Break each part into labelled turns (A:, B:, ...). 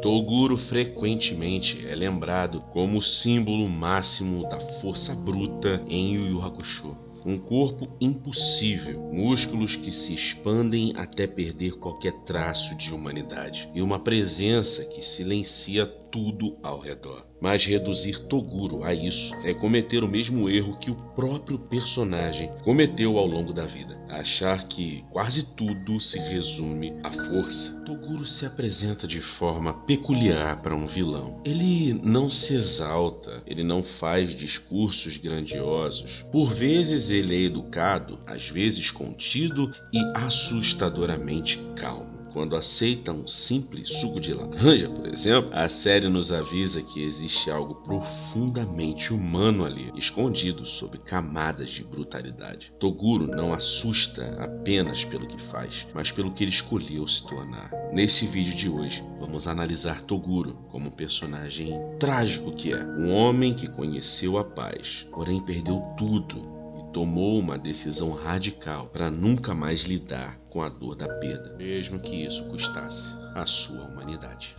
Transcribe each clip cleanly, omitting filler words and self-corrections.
A: Toguro frequentemente é lembrado como o símbolo máximo da força bruta em Yu Yu Hakusho. Um corpo impossível, músculos que se expandem até perder qualquer traço de humanidade, e uma presença que silencia tudo ao redor. Mas reduzir Toguro a isso é cometer o mesmo erro que o próprio personagem cometeu ao longo da vida: achar que quase tudo se resume à força. Toguro se apresenta de forma peculiar para um vilão. Ele não se exalta, ele não faz discursos grandiosos. Por vezes ele é educado, às vezes contido e assustadoramente calmo. Quando aceita um simples suco de laranja, por exemplo, a série nos avisa que existe algo profundamente humano ali, escondido sob camadas de brutalidade. Toguro não assusta apenas pelo que faz, mas pelo que ele escolheu se tornar. Nesse vídeo de hoje, vamos analisar Toguro como um personagem trágico que é. Um homem que conheceu a paz, porém perdeu tudo. Tomou uma decisão radical para nunca mais lidar com a dor da perda, mesmo que isso custasse a sua humanidade.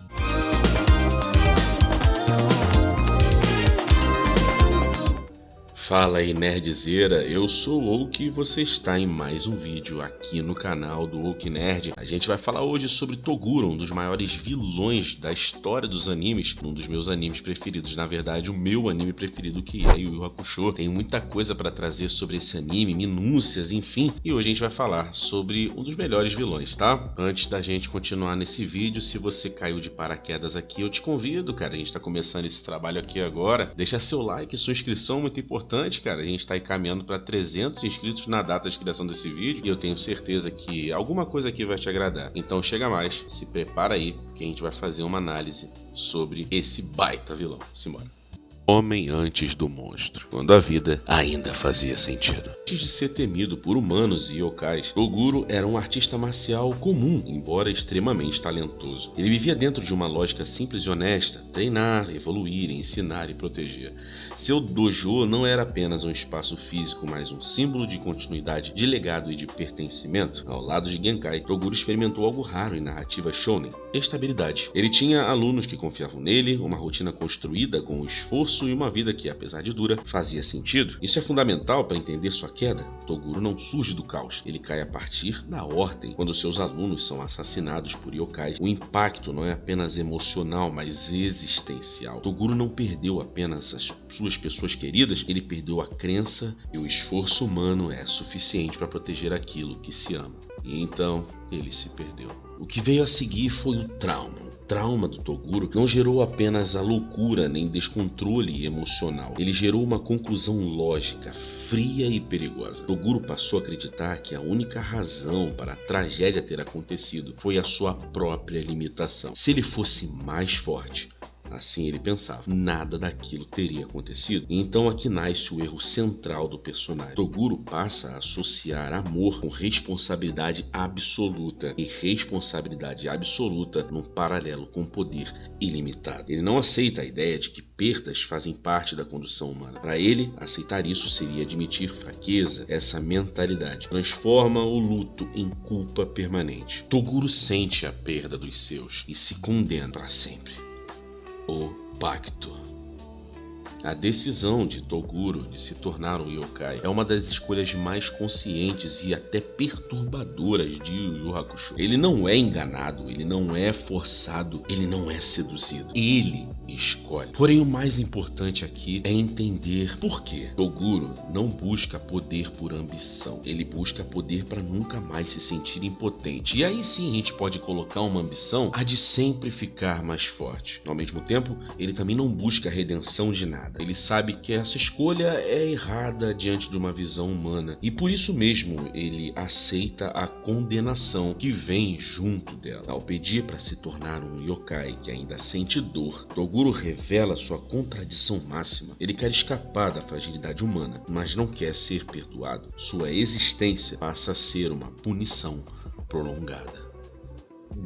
A: Fala aí, nerdzeira, eu sou o Oak e você está em mais um vídeo aqui no canal do Oak Nerd. A gente vai falar hoje sobre Toguro, um dos maiores vilões da história dos animes, um dos meus animes preferidos, na verdade o meu anime preferido, que é Yu Yu Hakusho. Tem muita coisa para trazer sobre esse anime, minúcias, enfim, e hoje a gente vai falar sobre um dos melhores vilões, tá? Antes da gente continuar nesse vídeo, se você caiu de paraquedas aqui, eu te convido, cara, a gente tá começando esse trabalho aqui agora, deixa seu like, sua inscrição, muito importante. Cara, a gente está aí caminhando para 300 inscritos na data de criação desse vídeo e eu tenho certeza que alguma coisa aqui vai te agradar. Então chega mais, se prepara aí que a gente vai fazer uma análise sobre esse baita vilão. Simbora. Homem antes do monstro, quando a vida ainda fazia sentido. Antes de ser temido por humanos e yokais, Toguro era um artista marcial comum, embora extremamente talentoso. Ele vivia dentro de uma lógica simples e honesta: treinar, evoluir, ensinar e proteger. Seu dojo não era apenas um espaço físico, mas um símbolo de continuidade, de legado e de pertencimento. Ao lado de Genkai, Toguro experimentou algo raro em narrativa shounen: estabilidade. Ele tinha alunos que confiavam nele, uma rotina construída com esforço e uma vida que, apesar de dura, fazia sentido. Isso é fundamental para entender sua queda. Toguro não surge do caos, ele cai a partir da ordem. Quando seus alunos são assassinados por yokais, o impacto não é apenas emocional, mas existencial. Toguro não perdeu apenas as suas pessoas queridas, ele perdeu a crença que o esforço humano é suficiente para proteger aquilo que se ama. E então ele se perdeu. O que veio a seguir foi o trauma. O trauma do Toguro não gerou apenas a loucura nem descontrole emocional. Ele gerou uma conclusão lógica, fria e perigosa. Toguro passou a acreditar que a única razão para a tragédia ter acontecido foi a sua própria limitação. Se ele fosse mais forte, assim ele pensava, nada daquilo teria acontecido. E então aqui nasce o erro central do personagem. Toguro passa a associar amor com responsabilidade absoluta, e responsabilidade absoluta num paralelo com poder ilimitado. Ele não aceita a ideia de que perdas fazem parte da condução humana. Para ele, aceitar isso seria admitir fraqueza. Essa mentalidade transforma o luto em culpa permanente. Toguro sente a perda dos seus e se condena para sempre. O pacto. A decisão de Toguro de se tornar um yokai é uma das escolhas mais conscientes e até perturbadoras de Yu Yu Hakusho. Ele não é enganado, ele não é forçado, ele não é seduzido. Ele escolhe. Porém, o mais importante aqui é entender por quê. Toguro não busca poder por ambição, ele busca poder para nunca mais se sentir impotente. E aí sim a gente pode colocar uma ambição a de sempre ficar mais forte. Ao mesmo tempo, ele também não busca a redenção de nada. Ele sabe que essa escolha é errada diante de uma visão humana e por isso mesmo ele aceita a condenação que vem junto dela. Ao pedir para se tornar um yokai que ainda sente dor, Toguro revela sua contradição máxima. Ele quer escapar da fragilidade humana, mas não quer ser perdoado. Sua existência passa a ser uma punição prolongada.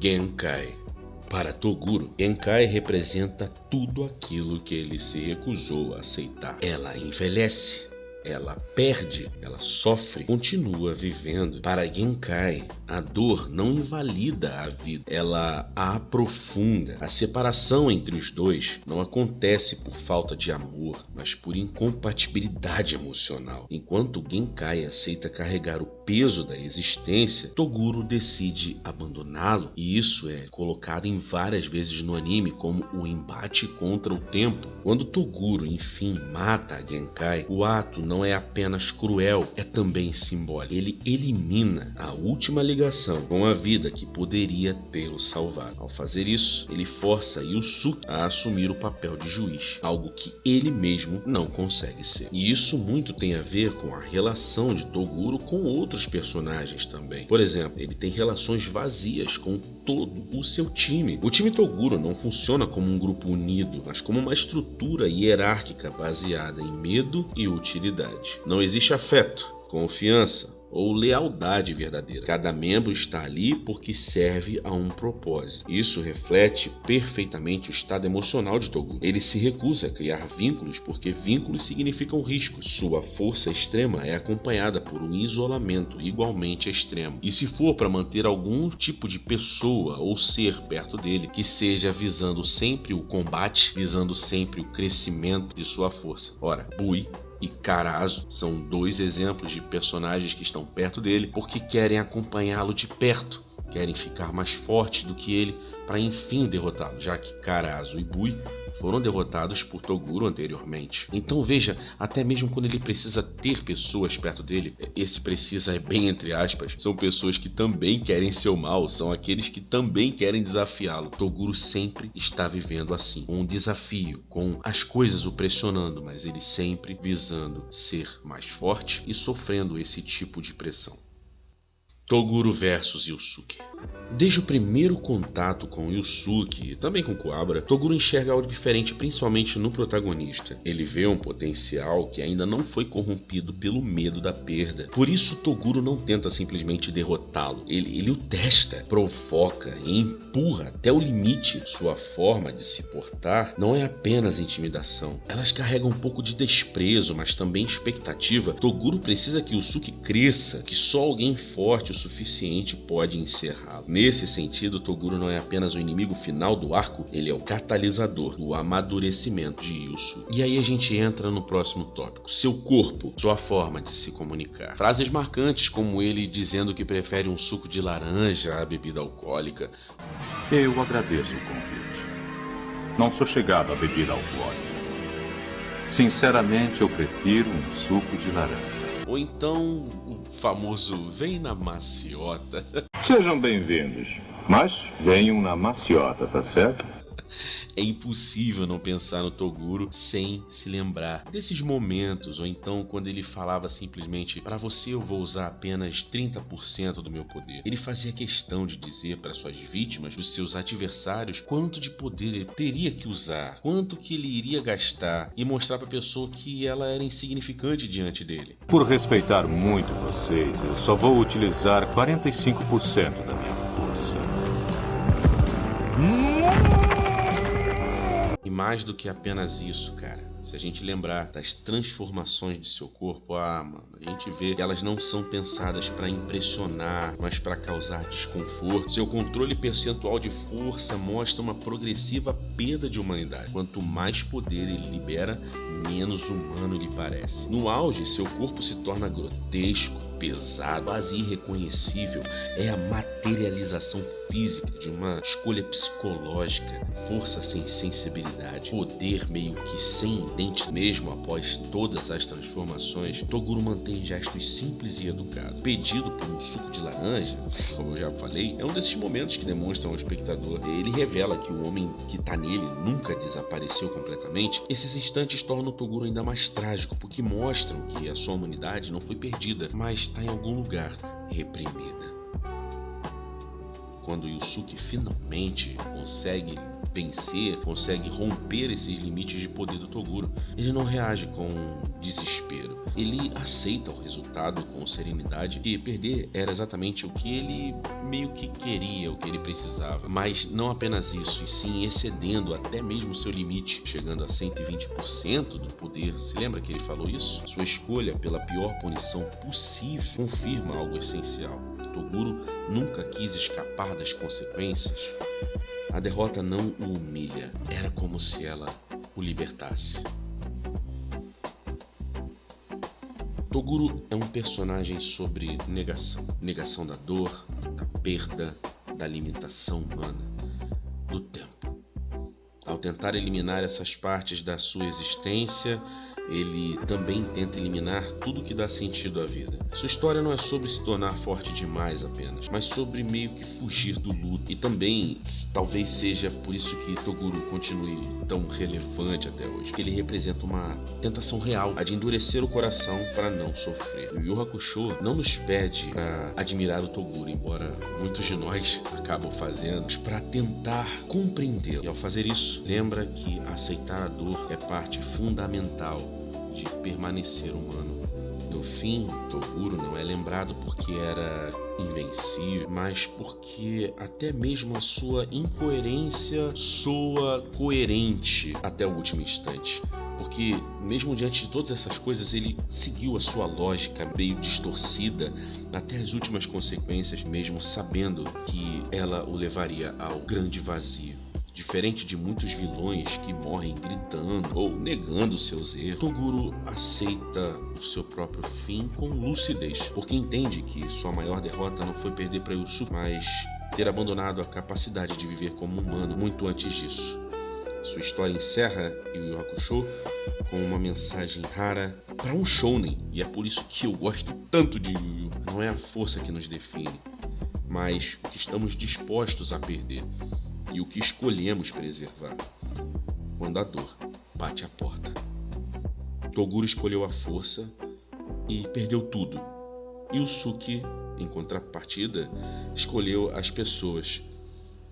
A: Genkai. Para Toguro, Genkai representa tudo aquilo que ele se recusou a aceitar. Ela envelhece, ela perde, ela sofre, continua vivendo. Para Genkai, a dor não invalida a vida, ela a aprofunda. A separação entre os dois não acontece por falta de amor, mas por incompatibilidade emocional. Enquanto Genkai aceita carregar o peso da existência, Toguro decide abandoná-lo, e isso é colocado em várias vezes no anime como o embate contra o tempo. Quando Toguro enfim mata a Genkai, o ato não é apenas cruel, é também simbólico. Ele elimina a última ligação com a vida que poderia tê-lo salvado. Ao fazer isso, ele força Yusuke a assumir o papel de juiz, algo que ele mesmo não consegue ser. E isso muito tem a ver com a relação de Toguro com outros personagens também. Por exemplo, ele tem relações vazias com todo o seu time. O time Toguro não funciona como um grupo unido, mas como uma estrutura hierárquica baseada em medo e utilidade. Não existe afeto, confiança ou lealdade verdadeira. Cada membro está ali porque serve a um propósito. Isso reflete perfeitamente o estado emocional de Toguro. Ele se recusa a criar vínculos porque vínculos significam risco. Sua força extrema é acompanhada por um isolamento igualmente extremo. E se for para manter algum tipo de pessoa ou ser perto dele, que seja visando sempre o combate, visando sempre o crescimento de sua força. Ora, Bui e Karazu são dois exemplos de personagens que estão perto dele porque querem acompanhá-lo de perto, querem ficar mais fortes do que ele para enfim derrotá-lo, já que Karazu e Bui foram derrotados por Toguro anteriormente. Então veja, até mesmo quando ele precisa ter pessoas perto dele, esse precisa é bem entre aspas, são pessoas que também querem seu mal, são aqueles que também querem desafiá-lo. Toguro sempre está vivendo assim, com um desafio, com as coisas o pressionando, mas ele sempre visando ser mais forte e sofrendo esse tipo de pressão. Toguro versus Yusuke. Desde o primeiro contato com Yusuke e também com Kuwabara, Toguro enxerga algo diferente, principalmente no protagonista. Ele vê um potencial que ainda não foi corrompido pelo medo da perda. Por isso, Toguro não tenta simplesmente derrotá-lo. Ele o testa, provoca e empurra até o limite. Sua forma de se portar não é apenas intimidação. Elas carregam um pouco de desprezo, mas também expectativa. Toguro precisa que Yusuke cresça, que só alguém forte o suficiente pode encerrá-lo. Nesse sentido, Toguro não é apenas o inimigo final do arco, ele é o catalisador do amadurecimento de Yusuke. E aí a gente entra no próximo tópico, seu corpo, sua forma de se comunicar. Frases marcantes como ele dizendo que prefere um suco de laranja à bebida alcoólica.
B: Eu agradeço o convite. Não sou chegado à bebida alcoólica. Sinceramente, eu prefiro um suco de laranja.
A: Ou então o famoso vem na maciota.
B: Sejam bem-vindos, mas venham na maciota, tá certo?
A: É impossível não pensar no Toguro sem se lembrar desses momentos, ou então quando ele falava simplesmente: para você eu vou usar apenas 30% do meu poder. Ele fazia questão de dizer para suas vítimas, dos seus adversários, quanto de poder ele teria que usar, quanto que ele iria gastar, e mostrar para a pessoa que ela era insignificante diante dele.
B: Por respeitar muito vocês, eu só vou utilizar 45% da minha força.
A: E mais do que apenas isso, cara, se a gente lembrar das transformações de seu corpo, mano, a gente vê que elas não são pensadas para impressionar, mas para causar desconforto. Seu controle percentual de força mostra uma progressiva perda de humanidade. Quanto mais poder ele libera, menos humano lhe parece. No auge, seu corpo se torna grotesco, pesado, quase irreconhecível. É a materialização física de uma escolha psicológica, força sem sensibilidade, poder meio que sem dente. Mesmo após todas as transformações, Toguro mantém gestos simples e educados. Pedido por um suco de laranja, como eu já falei, é um desses momentos que demonstram ao espectador. Ele revela que o homem que tá nele nunca desapareceu completamente. Esses instantes tornam o Toguro ainda mais trágico, porque mostram que a sua humanidade não foi perdida, mas está em algum lugar reprimida. quando Yusuke finalmente consegue vencer, consegue romper esses limites de poder do Toguro, ele não reage com desespero. Ele aceita o resultado com serenidade, que perder era exatamente o que ele meio que queria, o que ele precisava. Mas não apenas isso, e sim excedendo até mesmo seu limite, chegando a 120% do poder. Se lembra que ele falou isso? Sua escolha pela pior punição possível confirma algo essencial. Toguro nunca quis escapar das consequências. A derrota não o humilha, era como se ela o libertasse. Toguro é um personagem sobre negação. Negação da dor, da perda, da limitação humana, do tempo. Ao tentar eliminar essas partes da sua existência, ele também tenta eliminar tudo que dá sentido à vida. Sua história não é sobre se tornar forte demais apenas, mas sobre meio que fugir do luto. E também, talvez seja por isso que Toguro continue tão relevante até hoje, que ele representa uma tentação real, a de endurecer o coração para não sofrer. O Yu Yu Hakusho não nos pede para admirar o Toguro, embora muitos de nós acabam fazendo, para tentar compreendê-lo. E ao fazer isso, lembra que aceitar a dor é parte fundamental de permanecer humano. No fim, Toguro não é lembrado porque era invencível, mas porque até mesmo a sua incoerência soa coerente até o último instante. Porque mesmo diante de todas essas coisas, ele seguiu a sua lógica meio distorcida até as últimas consequências, mesmo sabendo que ela o levaria ao grande vazio. Diferente de muitos vilões que morrem gritando ou negando seus erros, Toguro aceita o seu próprio fim com lucidez, porque entende que sua maior derrota não foi perder para Yusuke, mas ter abandonado a capacidade de viver como humano muito antes disso. Sua história encerra Yu Yu Hakusho com uma mensagem rara para um shounen, e é por isso que eu gosto tanto de Yu Yu. Não é a força que nos define, mas o que estamos dispostos a perder e o que escolhemos preservar quando a dor bate à porta. Toguro escolheu a força e perdeu tudo. Yusuke, em contrapartida, escolheu as pessoas.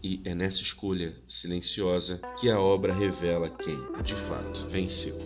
A: E é nessa escolha silenciosa que a obra revela quem, de fato, venceu.